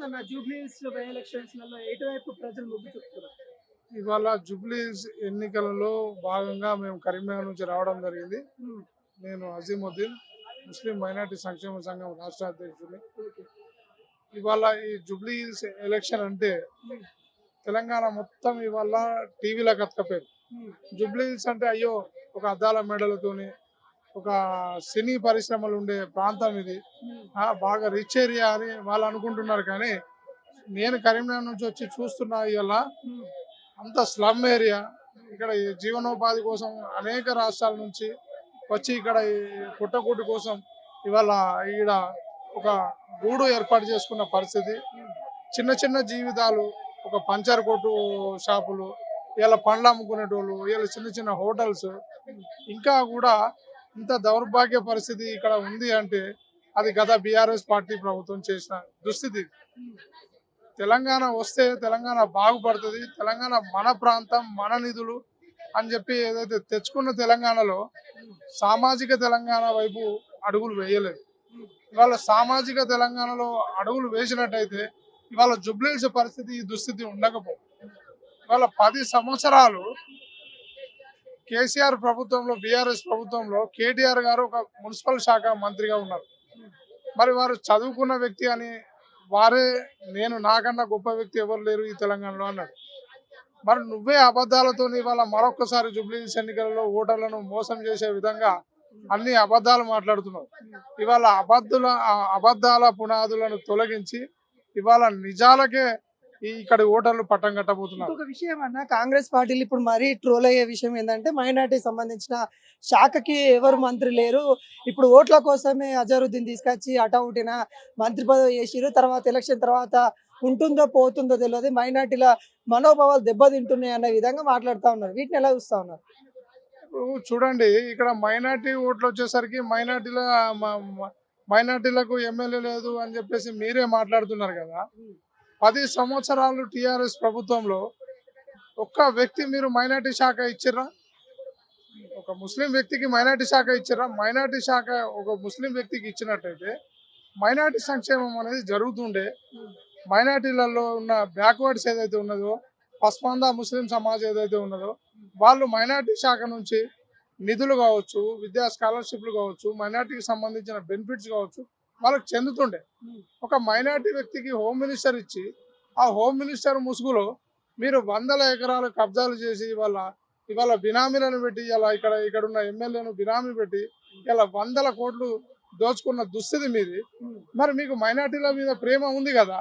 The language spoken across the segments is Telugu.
ఉందన్న జూబ్లీస్ బై ఎలక్షన్స్‌లలో ఎటువైపు ప్రజలు మొగ్గు చూపుతున్నారు? ఇవాళ జూబ్లీస్ ఎన్నికలలో భాగంగా మేము కరీంనగర్ నుంచి రావడం జరిగింది. హ్మ్. నేను అజీముద్దీన్, ముస్లిం మైనార్టీ సంక్షేమ సంఘం రాష్ట్ర అధ్యక్షుడిని. ఓకే. ఇవాళ ఈ జూబ్లీస్ ఎలక్షన్ అంటే హ్మ్. తెలంగాణ మొత్తం ఇవాళ టీవీలకు అతకపోయింది. హ్మ్. జూబ్లీస్ అంటే అయ్యో ఒక అద్దాల మెడలతోని ఒక సినీ పరిశ్రమలు ఉండే ప్రాంతం ఇది. హ్మ్. బాగా రిచ్ ఏరియా అని వాళ్ళు అనుకుంటున్నారు కానీ నేను కరీంనగర్ నుంచి వచ్చి చూస్తున్నా ఇవాళ హ్మ్. అంత స్లమ్ ఏరియా. ఇక్కడ ఈ జీవనోపాధి కోసం అనేక రాష్ట్రాల నుంచి వచ్చి ఇక్కడ ఈ పుట్టకూటి కోసం ఇవాళ ఈడ ఒక గూడు ఏర్పాటు చేసుకున్న పరిస్థితి. చిన్న చిన్న జీవితాలు, ఒక పంచర్ కొట్టు షాపులు, ఇలా పండ్లు అమ్ముకునేటోళ్ళు, ఇలా చిన్న చిన్న హోటల్స్, ఇంకా కూడా ఇంత దౌర్భాగ్య పరిస్థితి ఇక్కడ ఉంది అంటే అది గత బీఆర్ఎస్ పార్టీ ప్రభుత్వం చేసిన దుస్థితి. తెలంగాణ వస్తే తెలంగాణ బాగుపడుతుంది, తెలంగాణ మన ప్రాంతం మన నిధులు అని చెప్పి ఏదైతే తెచ్చుకున్న తెలంగాణలో సామాజిక తెలంగాణ వైపు అడుగులు వేయలేదు. ఇవాళ సామాజిక తెలంగాణలో అడుగులు వేసినట్టయితే ఇవాళ జుబ్లీహిల్స్ పరిస్థితి ఈ దుస్థితి ఉండకపో. ఇవాళ 10 సంవత్సరాలు కేసీఆర్ ప్రభుత్వంలో బీఆర్ఎస్ ప్రభుత్వంలో కేటీఆర్ గారు ఒక మున్సిపల్ శాఖ మంత్రిగా ఉన్నారు. మరి వారు చదువుకున్న వ్యక్తి అని వారే నేను నాకన్నా గొప్ప వ్యక్తి ఎవరు లేరు ఈ తెలంగాణలో అన్నాడు. మరి నువ్వే అబద్ధాలతో ఇవాళ మరొకసారి జూబ్లీహిల్స్ ఎన్నికలలో ఓటర్లను మోసం చేసే విధంగా అన్ని అబద్ధాలు మాట్లాడుతున్నావు. ఇవాళ అబద్ధాల పునాదులను తొలగించి ఇవాళ నిజాలకే ఇక్కడి ఓటర్లు పట్టం కట్టబోతున్నారు. ఇంకొక విషయం అన్న, కాంగ్రెస్ పార్టీలు ఇప్పుడు మరీ ట్రోల్ అయ్యే విషయం ఏంటంటే మైనార్టీకి సంబంధించిన శాఖకి ఎవరు మంత్రి లేరు, ఇప్పుడు ఓట్ల కోసమే అజరుద్దీన్ తీసుకొచ్చి అటౌటిన మంత్రి పదవి చేసిరు, తర్వాత ఎలక్షన్ తర్వాత ఉంటుందో పోతుందో తెలియదు, మైనార్టీల మనోభావాలు దెబ్బతింటున్నాయి అన్న విధంగా మాట్లాడుతూ ఉన్నారు. వీటిని ఎలా చూస్తా ఉన్నారు? ఇప్పుడు చూడండి, ఇక్కడ మైనార్టీ ఓట్లు వచ్చేసరికి మైనార్టీలకు ఎమ్మెల్యే లేదు అని చెప్పేసి మీరే మాట్లాడుతున్నారు కదా. 10 సంవత్సరాలు టీఆర్ఎస్ ప్రభుత్వంలో ఒక్క వ్యక్తి మీరు మైనార్టీ శాఖ ఇచ్చిర్రా? ఒక ముస్లిం వ్యక్తికి మైనార్టీ శాఖ ఇచ్చిర్రా? మైనార్టీ శాఖ ఒక ముస్లిం వ్యక్తికి ఇచ్చినట్టయితే మైనార్టీ సంక్షేమం అనేది జరుగుతుండే. మైనార్టీలలో ఉన్న బ్యాక్వర్డ్స్ ఏదైతే ఉన్నదో, పస్మాందా ముస్లిం సమాజ్ ఏదైతే ఉన్నదో వాళ్ళు మైనార్టీ శాఖ నుంచి నిధులు కావచ్చు, విద్యా స్కాలర్షిప్లు కావచ్చు, మైనార్టీకి సంబంధించిన బెనిఫిట్స్ కావచ్చు వాళ్ళకి చెందుతుండే. ఒక మైనార్టీ వ్యక్తికి హోమ్ మినిస్టర్ ఇచ్చి ఆ హోమ్ మినిస్టర్ ముసుగులో మీరు 100 ఎకరాలు కబ్జాలు చేసి ఇవాళ బినామీలను పెట్టి ఇక్కడ ఉన్న ఎమ్మెల్యేను బినామీ పెట్టి ఇలా 100 కోట్లు దోచుకున్న దుస్థితి మీది. మరి మీకు మైనార్టీల మీద ప్రేమ ఉంది కదా,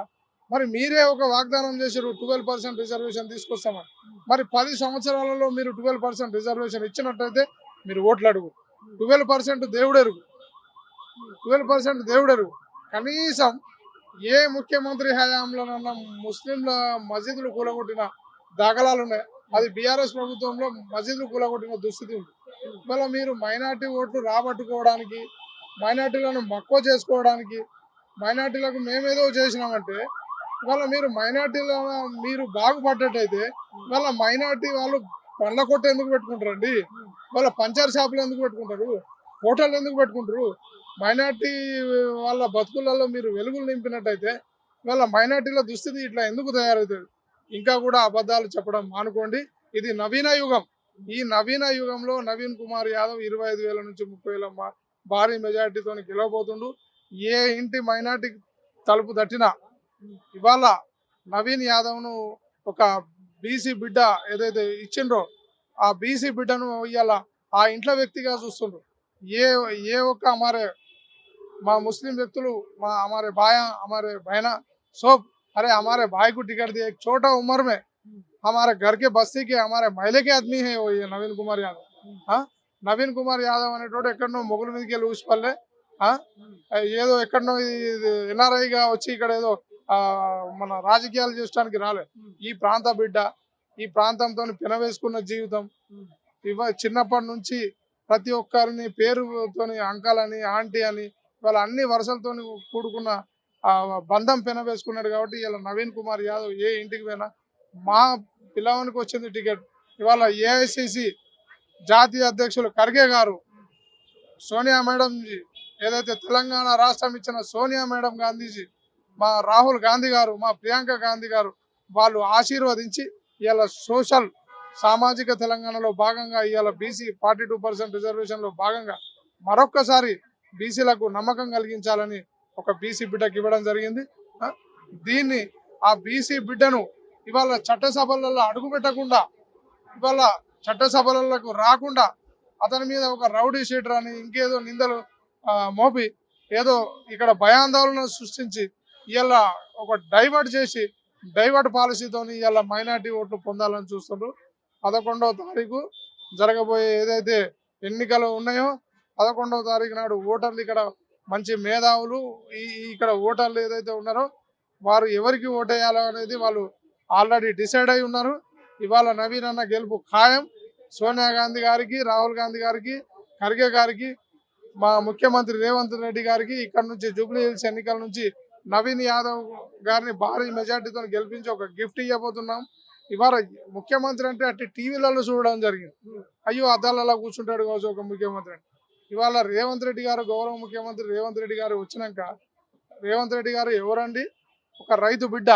మరి మీరే ఒక వాగ్దానం చేశారు 12% రిజర్వేషన్ తీసుకొస్తామని. మరి 10 సంవత్సరాలలో మీరు 12% రిజర్వేషన్ ఇచ్చినట్టయితే మీరు ఓట్లు అడుగు. 12% దేవుడెరుగు, 12% దేవుడెరుగు. కనీసం ఏ ముఖ్యమంత్రి హయాంలోనన్నా ముస్లింల మసీదులు కూలగొట్టిన దాఖలాలు ఉన్నాయి. అది బీఆర్ఎస్ ప్రభుత్వంలో మసీదులు కూలగొట్టిన దుస్థితి ఉంది. ఇవాళ మీరు మైనార్టీ ఓట్లు రాబట్టుకోవడానికి, మైనార్టీలను మక్కువ చేసుకోవడానికి, మైనార్టీలకు మేమేదో చేసినామంటే ఇవాళ మీరు మీరు బాగుపడ్డట్టయితే ఇవాళ మైనార్టీ వాళ్ళు పండ్ల కొట్టు ఎందుకు పెట్టుకుంటారండి? వాళ్ళ పంచర్ షాపులు ఎందుకు పెట్టుకుంటారు? హోటల్ ఎందుకు పెట్టుకుంటారు? మైనార్టీ వాళ్ళ బతుకులలో మీరు వెలుగులు నింపినట్టయితే ఇవాళ మైనార్టీల దుస్థితి ఇట్లా ఎందుకు తయారవుతుంది? ఇంకా కూడా అబద్ధాలు చెప్పడం మానుకోండి. ఇది నవీన యుగం. ఈ నవీన యుగంలో నవీన్ కుమార్ యాదవ్ 25,000 నుంచి 30,000 భారీ మెజార్టీతో గెలవబోతుండు. ఏ ఇంటి మైనార్టీ తలుపు తట్టినా ఇవాళ నవీన్ యాదవ్ను ఒక బీసీ బిడ్డ ఏదైతే ఇచ్చిండ్రో ఆ బీసీ బిడ్డను ఇవాళ ఆ ఇంట్లో వ్యక్తిగా చూస్తుండ్రు. ఏ ఒక్క మా मुस्लिम व्यक्तुలు हमारे भाई हमारे बहना सब अरे हमारे भाई को टिकट दिया। एक छोटा उम्र में हमारे घर के बस्ती के हमारे महिले के आदमी है वो ये नवीन कुमार यादव। हाँ, నవీన్ కుమార్ యాదవ్ అనేటోడు ఎక్కడనో మొగుల మీదకి వెళ్ళి ఊసిపల్లె ఏదో ఎక్కడనో ఎన్ఆర్ఐగా వచ్చి ఇక్కడ ఏదో మన రాజకీయాలు చేయడానికి రాలే. ఈ ప్రాంత బిడ్డ, ఈ ప్రాంతంతో పెనవేసుకున్న జీవితం. చిన్నప్పటి నుంచి ప్రతి ఒక్కరిని పేరుతోని అంకల్ అని ఆంటీ అని వాళ్ళ అన్ని వరుసలతో కూడుకున్న బంధం పెనవేసుకున్నాడు. కాబట్టి ఇలా నవీన్ కుమార్ యాదవ్ ఏ ఇంటికి పోయినా మా పిల్లవానికి వచ్చింది టికెట్. ఇవాళ ఏఐసిసి జాతీయ అధ్యక్షులు ఖర్గే గారు, సోనియా మేడం జీ ఏదైతే తెలంగాణ రాష్ట్రం ఇచ్చిన సోనియా మేడం గాంధీజీ మా రాహుల్ గాంధీ గారు, మా ప్రియాంక గాంధీ గారు వాళ్ళు ఆశీర్వదించి ఇవాళ సోషల్ సామాజిక తెలంగాణలో భాగంగా ఇవాళ బీసీ 42% రిజర్వేషన్లో భాగంగా మరొక్కసారి బీసీలకు నమ్మకం కలిగించాలని ఒక బీసీ బిడ్డకి ఇవ్వడం జరిగింది. దీన్ని ఆ బీసీ బిడ్డను ఇవాళ చట్టసభలలో అడుగు పెట్టకుండా, ఇవాళ చట్టసభలకు రాకుండా అతని మీద ఒక రౌడీ షీటర్ అని ఇంకేదో నిందలు మోపి ఏదో ఇక్కడ భయాందోళన సృష్టించి ఇవాళ ఒక డైవర్ట్ పాలసీతో ఇవాళ మైనార్టీ ఓట్లు పొందాలని చూస్తుండ్రు. 11వ తారీఖు జరగబోయే ఏదైతే ఎన్నికలు ఉన్నాయో 11వ తారీఖు నాడు ఓటర్లు ఇక్కడ మంచి మేధావులు ఇక్కడ ఓటర్లు ఏదైతే ఉన్నారో వారు ఎవరికి ఓటేయాలో అనేది వాళ్ళు ఆల్రెడీ డిసైడ్ అయి ఉన్నారు. ఇవాళ నవీన్ అన్న గెలుపు ఖాయం. సోనియా గాంధీ గారికి, రాహుల్ గాంధీ గారికి, ఖర్గే గారికి, మా ముఖ్యమంత్రి రేవంత్ రెడ్డి గారికి ఇక్కడ నుంచి జూబ్లీ హిల్స్ ఎన్నికల నుంచి నవీన్ యాదవ్ గారిని భారీ మెజార్టీతో గెలిపించి ఒక గిఫ్ట్ ఇవ్వబోతున్నాం. ఇవాళ ముఖ్యమంత్రి అంటే అట్టి టీవీలలో చూడడం జరిగింది. అయ్యో అద్దాలలో కూర్చుంటాడు కావచ్చు ఒక ముఖ్యమంత్రి. ఇవాళ రేవంత్ రెడ్డి గారు, గౌరవ ముఖ్యమంత్రి రేవంత్ రెడ్డి గారు వచ్చినాక రేవంత్ రెడ్డి గారు ఎవరండి? ఒక రైతు బిడ్డ,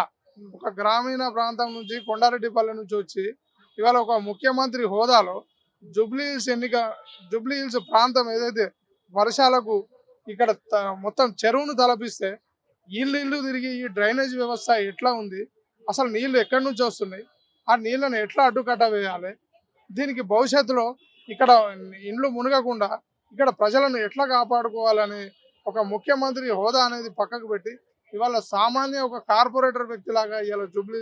ఒక గ్రామీణ ప్రాంతం నుంచి కొండారెడ్డిపల్లి నుంచి వచ్చి ఇవాళ ఒక ముఖ్యమంత్రి హోదాలో జూబ్లీ హిల్స్ ప్రాంతం ఏదైతే వర్షాలకు ఇక్కడ మొత్తం చెరువును తలపిస్తే ఇల్లు తిరిగి ఈ డ్రైనేజ్ వ్యవస్థ ఎట్లా ఉంది, అసలు నీళ్లు ఎక్కడి నుంచి వస్తున్నాయి, ఆ నీళ్ళను ఎట్లా అడ్డుకట్ట వేయాలి, దీనికి భవిష్యత్తులో ఇక్కడ ఇండ్లు మునగకుండా ఇక్కడ ప్రజలను ఎట్లా కాపాడుకోవాలని ఒక ముఖ్యమంత్రి హోదా అనేది పక్కకు పెట్టి ఇవాళ సామాన్య ఒక కార్పొరేటర్ వ్యక్తిలాగా ఇవాళ జూబ్లీ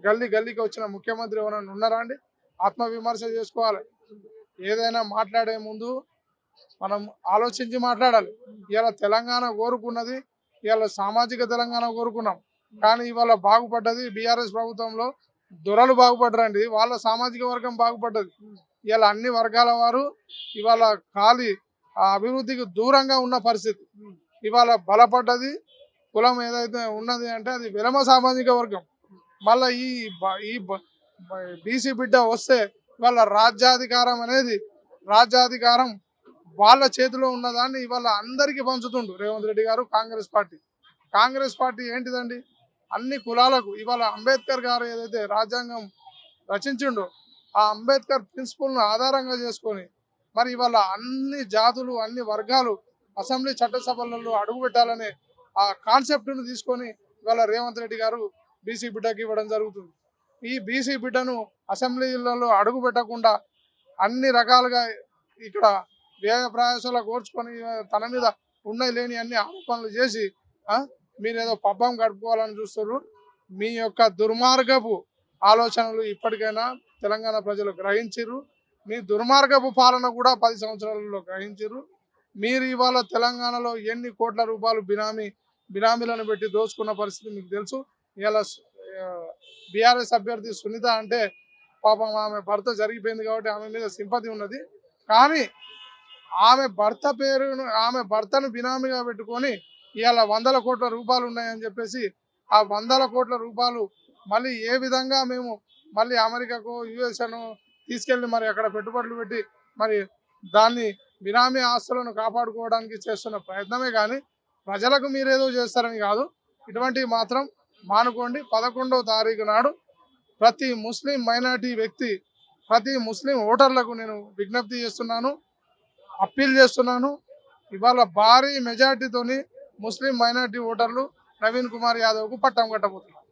గల్లీకి వచ్చిన ముఖ్యమంత్రి ఎవరైనా ఉన్నారా అండి? ఆత్మవిమర్శ చేసుకోవాలి. ఏదైనా మాట్లాడే ముందు మనం ఆలోచించి మాట్లాడాలి. ఇవాళ తెలంగాణ కోరుకున్నది, ఇవాళ సామాజిక తెలంగాణ కోరుకున్నాం. కానీ ఇవాళ బాగుపడ్డది బీఆర్ఎస్ ప్రభుత్వంలో దొరలు బాగుపడ్డారండి, వాళ్ళ సామాజిక వర్గం బాగుపడ్డది. ఇవాళ అన్ని వర్గాల వారు ఇవాళ ఖాళీ అభివృద్ధికి దూరంగా ఉన్న పరిస్థితి. ఇవాళ బలపడ్డది కులం ఏదైతే ఉన్నది అంటే అది విలమ సామాజిక వర్గం. మళ్ళీ ఈ బీసీ బిడ్డ వస్తే ఇవాళ రాజ్యాధికారం వాళ్ళ చేతిలో ఉన్నదాన్ని ఇవాళ అందరికీ పంచుతుండు రేవంత్ రెడ్డి గారు. కాంగ్రెస్ పార్టీ ఏంటిదండి? అన్ని కులాలకు ఇవాళ అంబేద్కర్ గారు ఏదైతే రాజ్యాంగం రచించిండో ఆ అంబేద్కర్ ప్రిన్సిపల్ను ఆధారంగా చేసుకొని మరి ఇవాళ అన్ని జాతులు, అన్ని వర్గాలు అసెంబ్లీ చట్టసభలలో అడుగు పెట్టాలనే ఆ కాన్సెప్ట్ను తీసుకొని ఇవాళ రేవంత్ రెడ్డి గారు బీసీ బిడ్డకి ఇవ్వడం జరుగుతుంది. ఈ బీసీ బిడ్డను అసెంబ్లీలలో అడుగు పెట్టకుండా అన్ని రకాలుగా ఇక్కడ వ్యయ ప్రయాసాలు కోర్చుకొని తన మీద ఉన్నాయి లేని అన్ని ఆరోపణలు చేసి మీరేదో పబ్బం గడుపుకోవాలని చూస్తారు. మీ యొక్క దుర్మార్గపు ఆలోచనలు ఇప్పటికైనా తెలంగాణ ప్రజలు గ్రహించారు. మీ దుర్మార్గపు పాలన కూడా 10 సంవత్సరాలలో గ్రహించారు. మీరు ఇవాళ తెలంగాణలో ఎన్ని కోట్ల రూపాయలు బినామీలను పెట్టి దోచుకున్న పరిస్థితి మీకు తెలుసు. ఇవాళ బీఆర్ఎస్ అభ్యర్థి సునీత అంటే పాపం ఆమె భర్త జరిగిపోయింది కాబట్టి ఆమె మీద సింపతి ఉన్నది. కానీ ఆమె భర్తను బినామీగా పెట్టుకొని ఇవాళ 100 కోట్ల రూపాయలు ఉన్నాయని చెప్పేసి ఆ 100 కోట్ల రూపాయలు మళ్ళీ ఏ విధంగా మేము మళ్ళీ అమెరికాకు యుఎస్ను తీసుకెళ్ళి మరి అక్కడ పెట్టుబడులు పెట్టి మరి దాన్ని బినామీ ఆస్తులను కాపాడుకోవడానికి చేస్తున్న ప్రయత్నమే కానీ ప్రజలకు మీరేదో చేస్తారని కాదు. ఇటువంటివి మాత్రం మానుకోండి. 11వ తారీఖు నాడు ప్రతి ముస్లిం మైనార్టీ వ్యక్తి, ప్రతి ముస్లిం ఓటర్లకు నేను విజ్ఞప్తి చేస్తున్నాను, అప్పీల్ చేస్తున్నాను. ఇవాళ భారీ మెజార్టీతోని ముస్లిం మైనార్టీ ఓటర్లు నవీన్ కుమార్ యాదవ్కు పట్టం కట్టబోతున్నారు.